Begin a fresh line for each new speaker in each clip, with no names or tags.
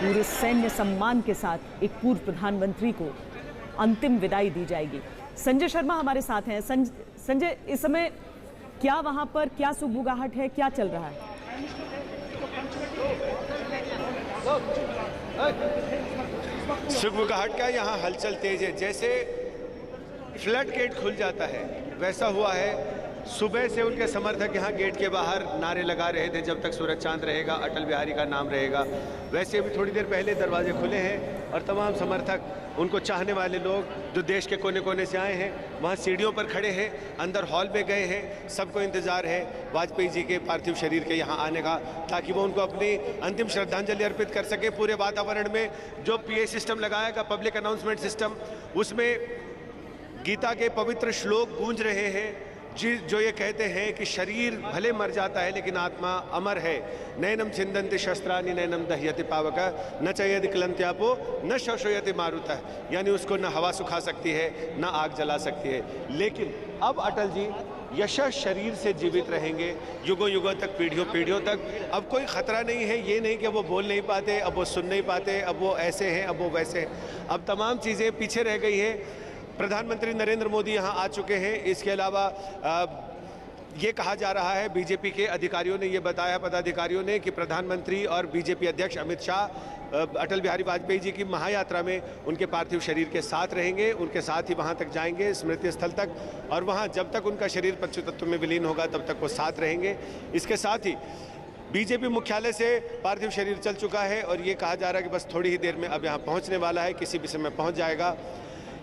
पूरे सैन्य सम्मान के साथ एक पूर्व प्रधानमंत्री को अंतिम विदाई दी जाएगी। संजय शर्मा हमारे साथ हैं। संजय, इस समय क्या वहां पर क्या सुगबुगाहट है, क्या चल रहा है?
सुगबुगाहट का यहाँ हलचल तेज है। जैसे फ्लड गेट खुल जाता है वैसा हुआ है। सुबह से उनके समर्थक यहाँ गेट के बाहर नारे लगा रहे थे, जब तक सूरज चांद रहेगा अटल बिहारी का नाम रहेगा। वैसे अभी थोड़ी देर पहले दरवाजे खुले हैं और तमाम समर्थक, उनको चाहने वाले लोग जो देश के कोने कोने से आए हैं, वहाँ सीढ़ियों पर खड़े हैं, अंदर हॉल में गए हैं। सबको इंतज़ार है वाजपेयी जी के पार्थिव शरीर के यहाँ आने का, ताकि वो उनको अपनी अंतिम श्रद्धांजलि अर्पित कर सके। पूरे वातावरण में जो PA सिस्टम लगाया गया, पब्लिक अनाउंसमेंट सिस्टम, उसमें गीता के पवित्र श्लोक गूंज रहे हैं जो ये कहते हैं कि शरीर भले मर जाता है लेकिन आत्मा अमर है। नैनम छिंदन्ति शस्त्राणि नैनम दह्यति पावका न चयति क्लंत्यापो न शोषयति मारुतः, यानी उसको न हवा सुखा सकती है न आग जला सकती है। लेकिन अब अटल जी यशः शरीर से जीवित रहेंगे युगों युगों तक, पीढ़ियों पीढ़ियों तक। अब कोई खतरा नहीं है, ये नहीं कि वो बोल नहीं पाते, अब वो सुन नहीं पाते, अब वो ऐसे हैं, अब वो वैसे हैं। अब तमाम चीज़ें पीछे रह गई हैं। प्रधानमंत्री नरेंद्र मोदी यहाँ आ चुके हैं। इसके अलावा ये कहा जा रहा है, बीजेपी के अधिकारियों ने ये बताया, पदाधिकारियों ने, कि प्रधानमंत्री और बीजेपी अध्यक्ष अमित शाह अटल बिहारी वाजपेयी जी की महायात्रा में उनके पार्थिव शरीर के साथ रहेंगे, उनके साथ ही वहाँ तक जाएंगे, स्मृति स्थल तक, और वहाँ जब तक उनका शरीर पंच तत्व में विलीन होगा तब तक वो साथ रहेंगे। इसके साथ ही बीजेपी मुख्यालय से पार्थिव शरीर चल चुका है और ये कहा जा रहा है कि बस थोड़ी ही देर में अब यहाँ पहुँचने वाला है, किसी भी समय पहुँच जाएगा।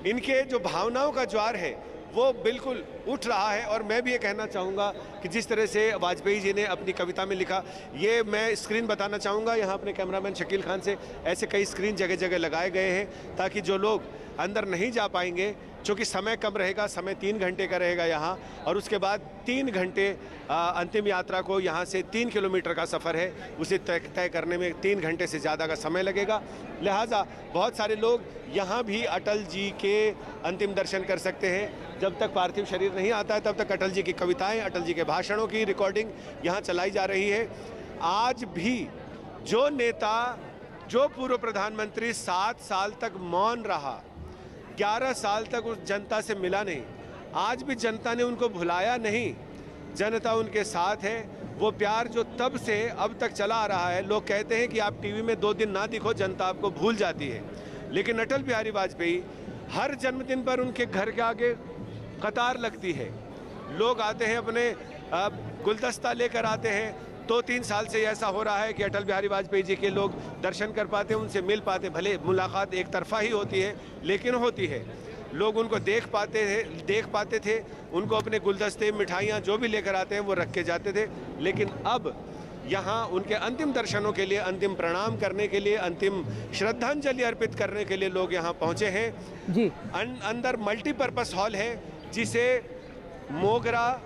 इनके जो भावनाओं का ज्वार है वो बिल्कुल उठ रहा है। और मैं भी ये कहना चाहूँगा कि जिस तरह से वाजपेयी जी ने अपनी कविता में लिखा, ये मैं स्क्रीन बताना चाहूँगा यहाँ अपने कैमरामैन शकील खान से, ऐसे कई स्क्रीन जगह जगह लगाए गए हैं ताकि जो लोग अंदर नहीं जा पाएंगे, चूँकि समय कम रहेगा, समय 3 घंटे का रहेगा यहाँ, और उसके बाद 3 घंटे अंतिम यात्रा को, यहाँ से 3 किलोमीटर का सफ़र है, उसे तय करने में 3 घंटे से ज़्यादा का समय लगेगा। लिहाजा बहुत सारे लोग यहाँ भी अटल जी के अंतिम दर्शन कर सकते हैं। जब तक पार्थिव शरीर नहीं आता है तब तक अटल जी की कविताएं, अटल जी के भाषणों की रिकॉर्डिंग यहाँ चलाई जा रही है। आज भी जो नेता, जो पूर्व प्रधानमंत्री 7 साल तक मौन रहा, 11 साल तक उस जनता से मिला नहीं, आज भी जनता ने उनको भुलाया नहीं, जनता उनके साथ है। वो प्यार जो तब से अब तक चला आ रहा है। लोग कहते हैं कि आप टीवी में 2 दिन ना दिखो, जनता आपको भूल जाती है, लेकिन अटल बिहारी वाजपेयी, हर जन्मदिन पर उनके घर के आगे कतार लगती है, लोग आते हैं, अपने गुलदस्ता लेकर आते हैं। 2-3 साल से ऐसा हो रहा है कि अटल बिहारी वाजपेयी जी के लोग दर्शन कर पाते, उनसे मिल पाते, भले मुलाकात एक तरफा ही होती है लेकिन होती है। लोग उनको देख पाते थे, उनको अपने गुलदस्ते, मिठाइयाँ जो भी लेकर आते हैं वो रख के जाते थे। लेकिन अब यहाँ उनके अंतिम दर्शनों के लिए, अंतिम प्रणाम करने के लिए, अंतिम श्रद्धांजलि अर्पित करने के लिए लोग यहाँ पहुँचे हैं जी। अंदर मल्टीपर्पस हॉल है जिसे मोगरा,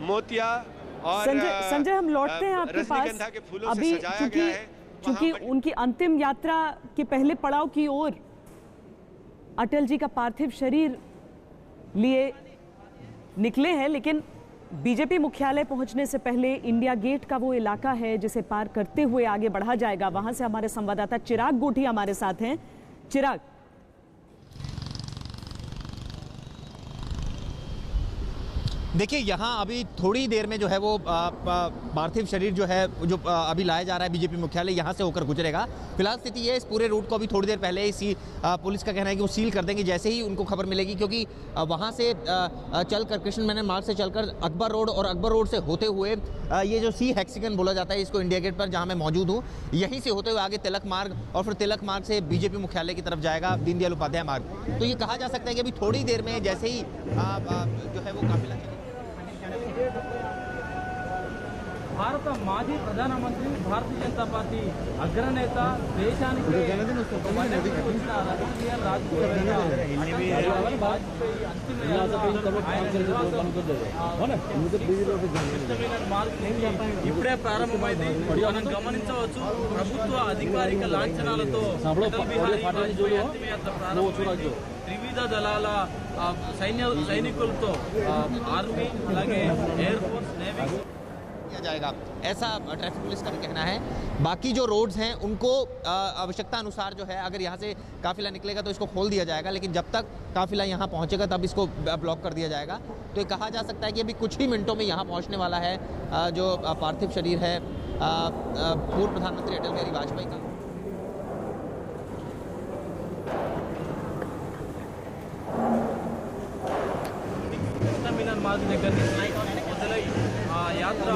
मोतिया और
संजय हम लौटते हैं आपके पास।
के फूलों
अभी
से सजाया गया है।
चूंकि उनकी अंतिम यात्रा के पहले पड़ाव की ओर अटल जी का पार्थिव शरीर लिए निकले हैं, लेकिन बीजेपी मुख्यालय पहुंचने से पहले इंडिया गेट का वो इलाका है जिसे पार करते हुए आगे बढ़ा जाएगा। वहां से हमारे संवाददाता चिराग गोठी हमारे साथ हैं। चिराग,
देखिए यहाँ अभी थोड़ी देर में जो है वो पार्थिव शरीर जो है जो अभी लाया जा रहा है बीजेपी मुख्यालय, यहाँ से होकर गुजरेगा। फिलहाल स्थिति ये, इस पूरे रूट को अभी थोड़ी देर पहले ही पुलिस का कहना है कि वो सील कर देंगे जैसे ही उनको खबर मिलेगी, क्योंकि वहाँ से चलकर कृष्ण मेनन मार्ग से चलकर अकबर रोड और अकबर रोड से होते हुए ये जो सी हेक्सिगन बोला जाता है इसको, इंडिया गेट पर जहाँ मैं मौजूद हूँ, यहीं से होते हुए आगे तिलक मार्ग और फिर तिलक मार्ग से बीजेपी मुख्यालय की तरफ जाएगा दीनदयाल उपाध्याय मार्ग। तो ये कहा जा सकता है कि अभी थोड़ी देर में जैसे ही जो है वो काफिला
భారత మాజీ ప్రధానమంత్రి భారతీయ జనతా పార్టీ అగ్రనేత దేశానికి వచ్చిన రాజకీయ వాజ్పేయి అంతిమ ఇప్పుడే ప్రారంభమైంది. మనం గమనించవచ్చు ప్రభుత్వ అధికారిక లాంఛనాలతో అటల్ బిహారీ వాజ్పేయి అంతిమయాత్ర ప్రారంభమైంది. త్రివిధ దళాల సైనికులతో ఆర్మీ, అలాగే ఎయిర్ ఫోర్స్, నేవీ
जाएगा, ऐसा ट्रैफिक पुलिस का भी कहना है। बाकी जो रोड्स हैं उनको आवश्यकता अनुसार जो है अगर यहाँ से काफिला निकलेगा तो इसको खोल दिया जाएगा, लेकिन जब तक काफिला यहाँ पहुँचेगा तब इसको ब्लॉक कर दिया जाएगा। तो ये कहा जा सकता है कि अभी कुछ ही मिनटों में यहाँ पहुँचने वाला है जो पार्थिव शरीर है पूर्व प्रधानमंत्री अटल बिहारी वाजपेयी का।
మినన్ మాజీ దగ్గర నుంచి మొదలై ఆ యాత్ర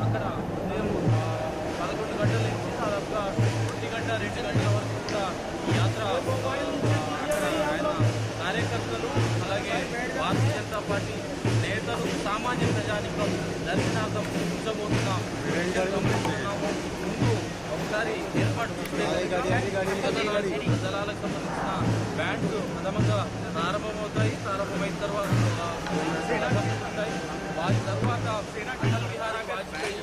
అక్కడ ఉదయం 11 గంటల నుంచి దాదాపుగా 1 గంట 2 గంటల వరకు కూడా ఈ యాత్ర అక్కడ ఆయన కార్యకర్తలు అలాగే భారతీయ జనతా పార్టీ నేతలు సామాన్య ప్రజానికం దర్శనార్థం కూర్చోబోతున్న గమనిస్తున్నాము. ముందు ఒకసారి ఏర్పాటు దళాలకు సంబంధించిన బ్యాండ్స్ ప్రథమంగా ప్రారంభమవుతాయి. ప్రారంభమైన తర్వాత ఉంటాయి. వారి తర్వాత అటల్ బిహారీ వాజ్పేయి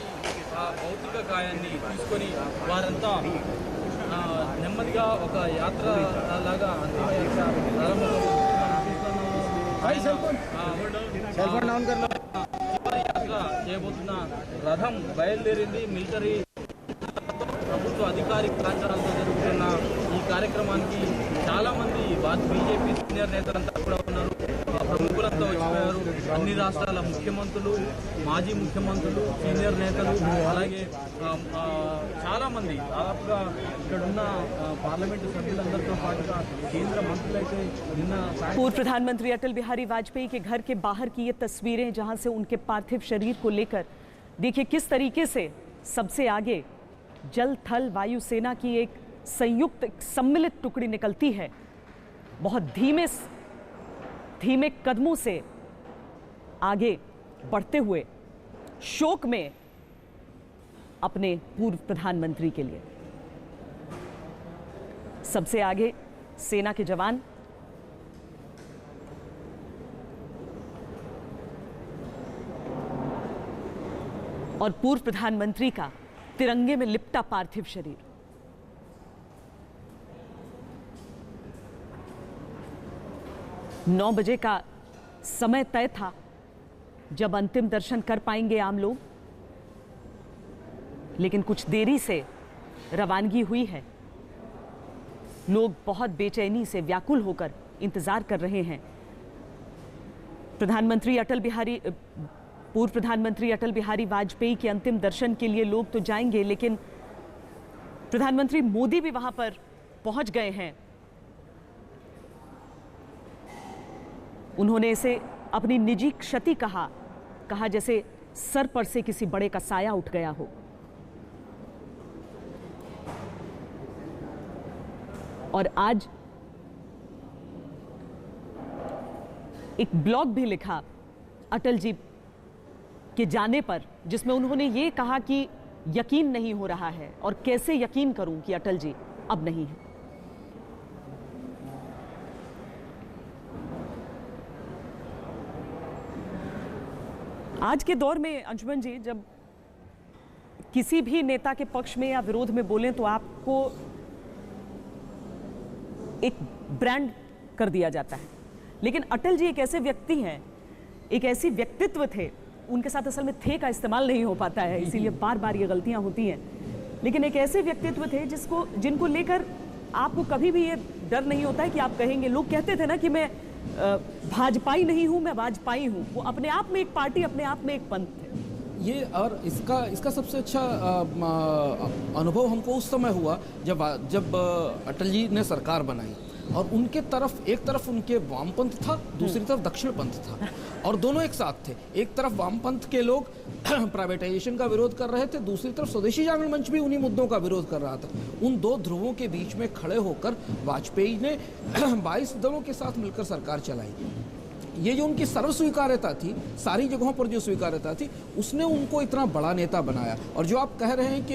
భౌతిక కాయాన్ని తీసుకొని వారంతా నెమ్మదిగా ఒక యాత్ర లాగా అంతిమ యాత్ర యాత్ర చేయబోతున్న రథం బయలుదేరింది. మిలిటరీ ప్రభుత్వ అధికారిక లాంఛనాలతో జరుగుతున్న ఈ కార్యక్రమానికి చాలామంది బీజేపీ సీనియర్ నేతలంతా కూడా ఉన్నారు. ప్రముఖులంతా వచ్చిపోయారు. అన్ని రాష్ట్రాల ముఖ్యమంత్రులు, మాజీ ముఖ్యమంత్రులు, సీనియర్ నేతలు, అలాగే చాలామంది దాదాపుగా ఇక్కడున్న పార్లమెంటు సభ్యులందరితో పాటుగా కేంద్ర మంత్రులైతే నిన్న
पूर्व प्रधानमंत्री अटल बिहारी वाजपेयी के घर के बाहर की ये तस्वीरें जहां से उनके पार्थिव शरीर को लेकर देखिए किस तरीके से सबसे आगे जल थल वायु सेना की एक संयुक्त सम्मिलित टुकड़ी निकलती है। बहुत धीमे कदमों से आगे बढ़ते हुए शोक में अपने पूर्व प्रधानमंत्री के लिए। सबसे आगे सेना के जवान, और पूर्व प्रधानमंत्री का तिरंगे में लिपटा पार्थिव शरीर। नौ बजे का समय तय था जब अंतिम दर्शन कर पाएंगे आम लोग, लेकिन कुछ देरी से रवानगी हुई है। लोग बहुत बेचैनी से व्याकुल होकर इंतजार कर रहे हैं। पूर्व प्रधानमंत्री अटल बिहारी वाजपेयी के अंतिम दर्शन के लिए लोग तो जाएंगे, लेकिन प्रधानमंत्री मोदी भी वहां पर पहुंच गए हैं। उन्होंने इसे अपनी निजी क्षति कहा जैसे सर पर से किसी बड़े का साया उठ गया हो। और आज एक ब्लॉग भी लिखा अटल जी के जाने पर, जिसमें उन्होंने ये कहा कि यकीन नहीं हो रहा है और कैसे यकीन करूं कि अटल जी अब नहीं है। आज के दौर में अंशुमन जी, जब किसी भी नेता के पक्ष में या विरोध में बोलें तो आपको एक ब्रांड कर दिया जाता है, लेकिन अटल जी एक ऐसे व्यक्ति हैं, एक ऐसी व्यक्तित्व थे, उनके साथ असल में थे का इस्तेमाल नहीं हो पाता है, इसीलिए बार बार ये गलतियां होती हैं, लेकिन एक ऐसे व्यक्तित्व थे जिनको लेकर आपको कभी भी ये डर नहीं होता है कि आप कहेंगे, लोग कहते थे ना कि मैं भाजपाई नहीं हूं, मैं वाजपेयी हूं, वो अपने आप में एक पार्टी, अपने आप में एक पंथ थे।
ये और इसका सबसे अच्छा अनुभव हमको उस समय हुआ जब अटल जी ने सरकार बनाई और उनके तरफ एक तरफ उनके वामपंथ था, दूसरी तरफ दक्षिणपंथ था और दोनों एक साथ थे। एक तरफ वामपंथ के लोग प्राइवेटाइजेशन का विरोध कर रहे थे, दूसरी तरफ स्वदेशी जागरण मंच भी उन्हीं मुद्दों का विरोध कर रहा था। उन दो ध्रुवों के बीच में खड़े होकर वाजपेयी ने 22 दलों के साथ मिलकर सरकार चलाई। ये जो उनकी सर्वस्वीकार्यता थी, सारी जगहों पर जो स्वीकार्यता थी, उसने उनको इतना बड़ा नेता बनाया। और जो आप कह रहे हैं कि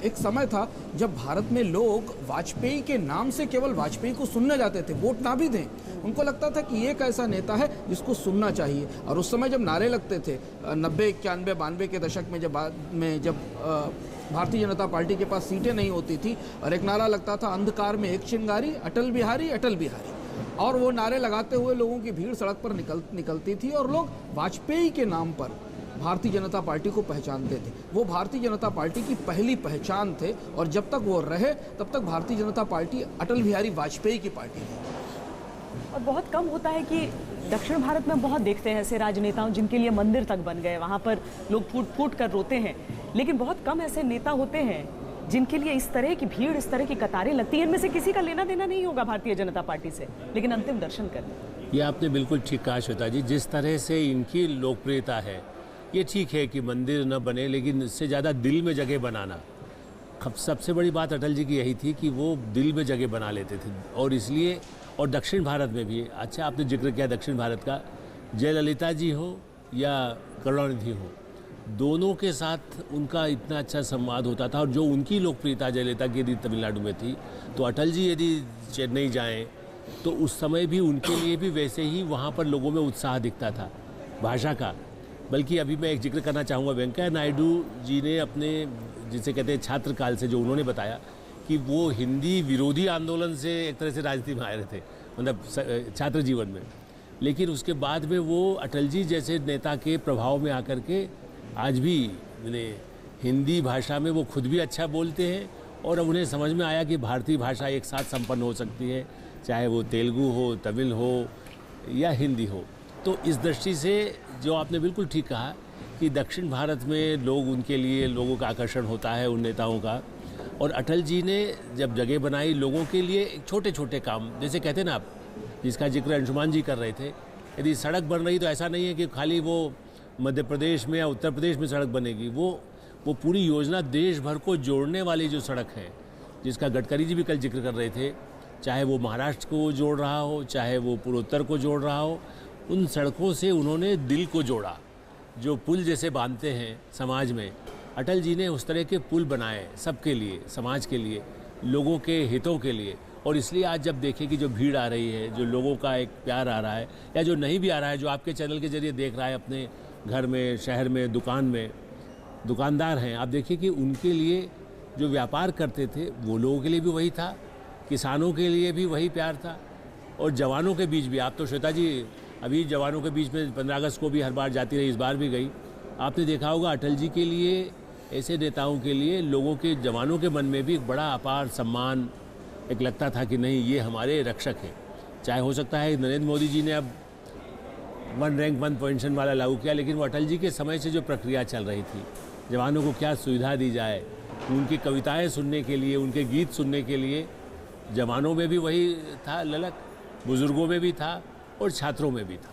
एक समय था जब भारत में लोग वाजपेयी के नाम से केवल वाजपेयी को सुनने जाते थे, वोट ना भी दें, उनको लगता था कि एक ऐसा नेता है जिसको सुनना चाहिए। और उस समय जब नारे लगते थे 90, 91, 92 के दशक में जब भारतीय जनता पार्टी के पास सीटें नहीं होती थी और एक नारा लगता था, अंधकार में एक चिंगारी, अटल बिहारी अटल बिहारी। और वो नारे लगाते हुए लोगों की भीड़ सड़क पर निकलती थी और लोग वाजपेयी के नाम पर भारतीय जनता पार्टी को पहचानते थे। वो भारतीय जनता पार्टी की पहली पहचान थे और जब तक वो रहे तब तक भारतीय जनता पार्टी अटल बिहारी वाजपेयी की पार्टी थी।
और बहुत कम होता है कि दक्षिण भारत में बहुत देखते हैं ऐसे राजनेताओं जिनके लिए मंदिर तक बन गए, वहाँ पर लोग फूट फूट कर रोते हैं, लेकिन बहुत कम ऐसे नेता होते हैं जिनके लिए इस तरह की भीड़, इस तरह की कतारें लगती हैं। इनमें से किसी का लेना देना नहीं होगा भारतीय जनता पार्टी से, लेकिन अंतिम दर्शन करने।
ये आपने बिल्कुल ठीक कहा श्वेता जी, जिस तरह से इनकी लोकप्रियता है, ये ठीक है कि मंदिर न बने, लेकिन इससे ज़्यादा दिल में जगह बनाना। सबसे बड़ी बात अटल जी की यही थी कि वो दिल में जगह बना लेते थे और इसलिए, और दक्षिण भारत में भी, अच्छा आपने जिक्र किया दक्षिण भारत का, जयललिता जी हो या करुणानिधि हो, दोनों के साथ उनका इतना अच्छा संवाद होता था। और जो उनकी लोकप्रियता जयललिता की यदि तमिलनाडु में थी, तो अटल जी यदि चेन्नई जाएं तो उस समय भी उनके लिए भी वैसे ही वहाँ पर लोगों में उत्साह दिखता था भाषा का। बल्कि अभी मैं एक जिक्र करना चाहूँगा, वेंकैया नायडू जी ने अपने, जिसे कहते हैं छात्र काल से, जो उन्होंने बताया कि वो हिंदी विरोधी आंदोलन से एक तरह से राजनीति में आए रहे थे, मतलब छात्र जीवन में, लेकिन उसके बाद में वो अटल जी जैसे नेता के प्रभाव में आकर के आज भी हिंदी भाषा में वो खुद भी अच्छा बोलते हैं और अब उन्हें समझ में आया कि भारतीय भाषा एक साथ संपन्न हो सकती है, चाहे वो तेलुगु हो, तमिल हो या हिंदी हो। तो इस दृष्टि से जो आपने बिल्कुल ठीक कहा कि दक्षिण भारत में लोग, उनके लिए लोगों का आकर्षण होता है उन नेताओं का। और अटल जी ने जब जगह बनाई लोगों के लिए, छोटे छोटे काम, जैसे कहते हैं ना आप, जिसका जिक्र अंशुमान जी कर रहे थे, यदि सड़क बन रही तो ऐसा नहीं है कि खाली वो मध्य प्रदेश में या उत्तर प्रदेश में सड़क बनेगी, वो पूरी योजना देश भर को जोड़ने वाली जो सड़क है, जिसका गडकरी जी भी कल जिक्र कर रहे थे, चाहे वो महाराष्ट्र को जोड़ रहा हो, चाहे वो पूर्वोत्तर को जोड़ रहा हो, उन सड़कों से उन्होंने दिल को जोड़ा। जो पुल जैसे बांधते हैं समाज में, अटल जी ने उस तरह के पुल बनाए सबके लिए, समाज के लिए, लोगों के हितों के लिए। और इसलिए आज जब देखें कि जो भीड़ आ रही है, जो लोगों का एक प्यार आ रहा है, या जो नहीं भी आ रहा है, जो आपके चैनल के जरिए देख रहा है अपने घर में, शहर में, दुकान में, दुकानदार हैं, आप देखिए कि उनके लिए जो व्यापार करते थे वो लोगों के लिए भी वही था, किसानों के लिए भी वही प्यार था, और जवानों के बीच भी। आप तो श्वेता जी अभी जवानों के बीच में 15 अगस्त को भी हर बार जाती रही, इस बार भी गई। आपने देखा होगा अटल जी के लिए, ऐसे नेताओं के लिए लोगों के, जवानों के मन में भी एक बड़ा अपार सम्मान एक लगता था कि नहीं, ये हमारे रक्षक हैं। चाहे हो सकता है नरेंद्र मोदी जी ने अब 1 रैंक 1 पेंशन वाला लागू किया, लेकिन वो अटल जी के समय से जो प्रक्रिया चल रही थी, जवानों को क्या सुविधा दी जाए, उनकी कविताएं सुनने के लिए, उनके गीत सुनने के लिए जवानों में भी वही था ललक, बुजुर्गों में भी था और छात्रों में भी था।